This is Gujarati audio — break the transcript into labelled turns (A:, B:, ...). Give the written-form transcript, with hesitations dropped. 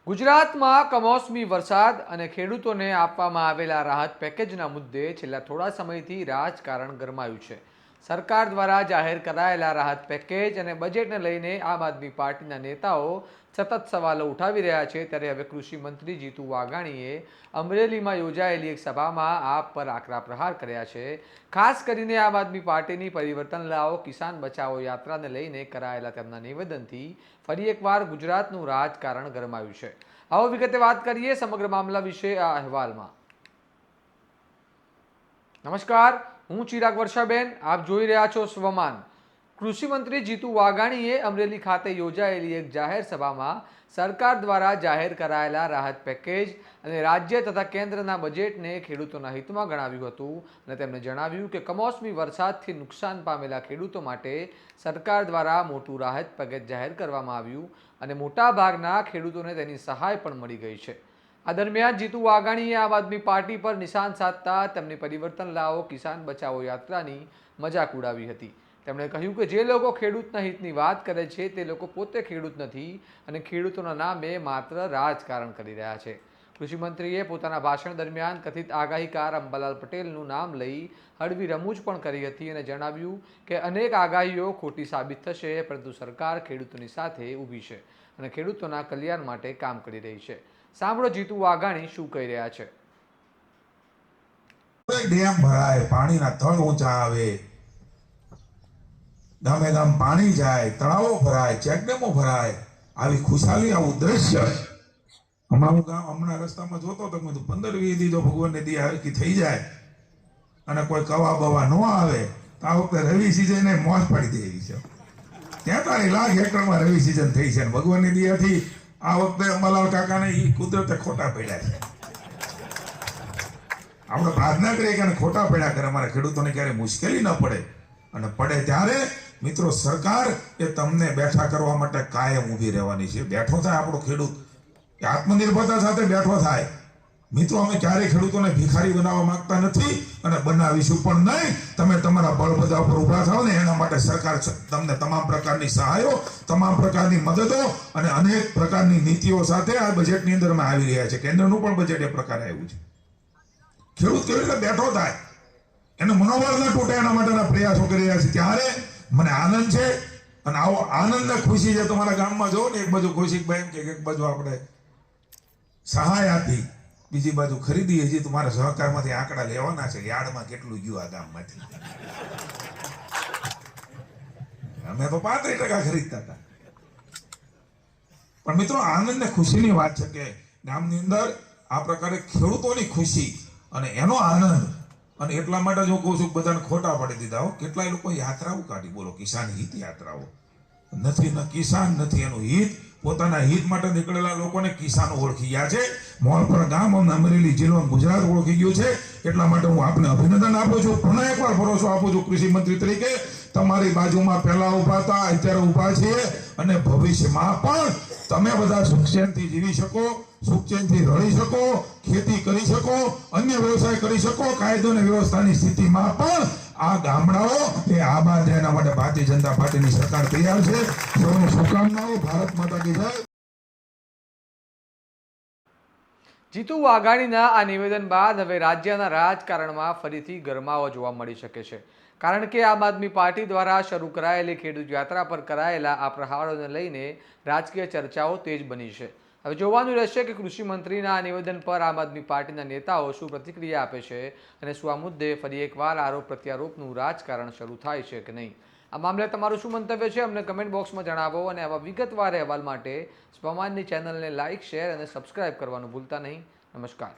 A: ગુજરાતમાં કમોસમી વરસાદ અને ખેડૂતોને આપવામાં આવેલા રાહત પેકેજના મુદ્દે છેલ્લા થોડા સમયથી રાજકારણ ગરમાયું છે। સરકાર દ્વારા જાહેર કરાયેલા રાહત પેકેજ અને બજેટને લઈને આમ આદમી પાર્ટીના નેતાઓ સતત સવાલો ઉઠાવી રહ્યા છે। ત્યારે હવે કૃષિ મંત્રી જીતુ વાઘાણીએ અમરેલીમાં યોજાયેલી એક સભામાં આપ પર આકરા પ્રહાર કર્યા છે। ખાસ કરીને આમ આદમી પાર્ટીની પરિવર્તન લાવો કિસાન બચાવો યાત્રાને લઈને કરાયેલા તેમના નિવેદનથી ફરી એકવાર ગુજરાતનું રાજકારણ ગરમાયું છે। आओ विगते बात करिए समग्र मामला विषय आ अहवाल में। नमस्कार, हूँ चिराग वर्षाबेन, आप जोई रह्या छो स्वमान। कृषि मंत्री जीतू वाघाणीए अमरेली खाते योजायेली एक जाहेर सभामां सरकार द्वारा जाहेर करायेला राहत पेकेज अने राज्य तथा केन्द्रना बजेटने खेडूतोना हितमां गणाव्युं हतुं अने तेमणे जणाव्युं के कमोसमी वरसादथी नुकसान पामेला खेडूतो माटे सरकार द्वारा मोटुं राहत पेकेज जाहेर करवामां आव्युं अने मोटा भागना खेडूतोने तेनी सहाय पण मळी गई छे। आ दरमियान जीतू वाघाणीए आम आदमी पार्टी पर निशान साधता तेमनी परिवर्तन लावो किसान बचावो यात्रानी मजाक उडावी हती। તેમણે કહ્યું કે જે લોકો ખેડૂતના હિતની વાત કરે છે તે લોકો પોતે ખેડૂત નથી અને ખેડૂતોના નામે માત્ર રાજકારણ કરી રહ્યા છે। કૃષિ મંત્રીએ પોતાના ભાષણ દરમિયાન કથિત આગાહીકાર અંબાલાલ પટેલનું નામ લઈ હળવી રમૂજ પણ કરી હતી અને જણાવ્યું કે અનેક આગાહીઓ ખોટી સાબિત થશે પરંતુ સરકાર ખેડૂતોની સાથે ઊભી છે અને ખેડૂતોના કલ્યાણ માટે કામ કરી રહી છે। સાંભળો જીતુ વાઘાણી શું કહી રહ્યા છે।
B: ડેમ ભરાય, પાણીના તળ ઊંચા આવે, ગામે ગામ પાણી જાય, તળાવો ભરાય, ચેકડેમો ભરાય, આવી ખુશાલી આવું દ્રશ્ય અમારું ગામ હમણાં રસ્તામાં જોતો તો 15-20 દી જો ભગવાનને દી હરકી થઈ જાય અને કોઈ કવા બવા ન આવે તો આ વખતે રવિ સિઝને મોજ પાડી દેવી છે। 43 લાખ હેક્ટરમાં રવિ સિઝન થઈ છે। ભગવાનની દયાથી આ વખતે અંબાલાલ કાકાને ઈ કુદરતે ખોટા પડ્યા છે। આપણે પ્રાર્થના કરીએ કે ખોટા પડ્યા કરે, અમારા ખેડૂતોને ક્યારે મુશ્કેલી ન પડે અને પડે ત્યારે મિત્રો સરકાર એ તમને બેઠા કરવા માટે કાયમ ઊભી રહેવાની છે। બેઠો થાય આપણો ખેડૂત કે આત્મનિર્ભરતા સાથે બેઠો થાય। મિત્રો અમે ક્યારેય ખેડૂતોને ભિખારી બનાવવા માંગતા નથી અને બનાવીશું પણ નહીં। તમે તમારા બળબજા ઉપર ઊભા થાઓ ને એના માટે સરકાર તમને તમામ પ્રકારની સહાયો, તમામ પ્રકારની મદદો અને અનેક પ્રકારની નીતિઓ સાથે આ બજેટની અંદર અમે આવી રહ્યા છે। કેન્દ્રનું પણ બજેટ એ પ્રકારે આવ્યું છે। ખેડૂત કેવી રીતે બેઠો થાય, એનો મનોબળ ન તૂટે એના માટેના પ્રયાસો કરી રહ્યા છે। ત્યારે મને આનંદ છે અને આવો આનંદ ને ખુશી છે। તમારા ગામમાં જો ને એક બાજુ કૌશિકભાઈ કે એક બાજુ આપણે સહાય આપી, બીજી બાજુ ખરીદી, હજી તમારા સહકારમાંથી આંકડા લેવાના છે યાર્ડમાં કેટલું ગયું આ ગામમાંથી। અમે તો 35% ખરીદતા હતા। પણ મિત્રો આનંદ ને ખુશીની વાત છે કે ગામની અંદર આ પ્રકારે ખેડૂતોની ખુશી અને એનો આનંદ અને એટલા માટે જો કહું છું બધાને ખોટા પડી દીધા હો। કેટલાય લોકો યાત્રાઓ કાઢી, બોલો કિસાન હિત યાત્રાઓ નથી, ન કિસાન નથી એનું હિત, પોતાના હિત માટે નીકળેલા લોકોને કિસાનો ઓળખી ગયા છે। મોલપર ગામ અને અમરેલી જિલ્લો ગુજરાત ઓળખી ગયું છે। એટલા માટે હું આપને અભિનંદન આપું છું, પુનઃ એકવાર ભરોસો આપું છું કૃષિ મંત્રી તરીકે તમારી બાજુમાં પહેલા ઉભા હતા, અત્યારે ઉભા છીએ અને ભવિષ્યમાં પણ તમે બધા સુખચેનથી જીવી શકો, સુખચેનથી રળી શકો, ખેતી કરી શકો, અન્ય વ્યવસાય કરી શકો, કાયદો અને વ્યવસ્થાની સ્થિતિમાં પણ આ ગામડાઓ એ આબાદ એના માટે ભારતીય જનતા પાર્ટીની સરકાર તૈયાર છે। સૌને શુભકામનાઓ। ભારત માતા કી જય।
A: જીતુ વાઘાણીના આ નિવેદન બાદ હવે રાજ્યના રાજકારણમાં ફરીથી ગરમાવો જોવા મળી શકે છે, કારણ કે આમ આદમી પાર્ટી દ્વારા શરૂ કરાયેલી ખેડૂત યાત્રા પર કરાયેલા આ પ્રહારોને લઈને રાજકીય ચર્ચાઓ તેજ બની છે। હવે જોવાનું રહેશે કે કૃષિ મંત્રીના આ નિવેદન પર આમ આદમી પાર્ટીના નેતાઓ શું પ્રતિક્રિયા આપે છે અને શું આ મુદ્દે ફરી એકવાર આરોપ પ્રત્યારોપનું રાજકારણ શરૂ થાય છે કે નહીં। આ મામલે તમારું શું મંતવ્ય છે અમને કમેન્ટ બોક્સમાં જણાવો અને આવા વિગતવાર અહેવાલ માટે સ્વમાનની ચેનલને લાઇક, શેર અને સબસ્ક્રાઇબ કરવાનું ભૂલતા નહીં। નમસ્કાર।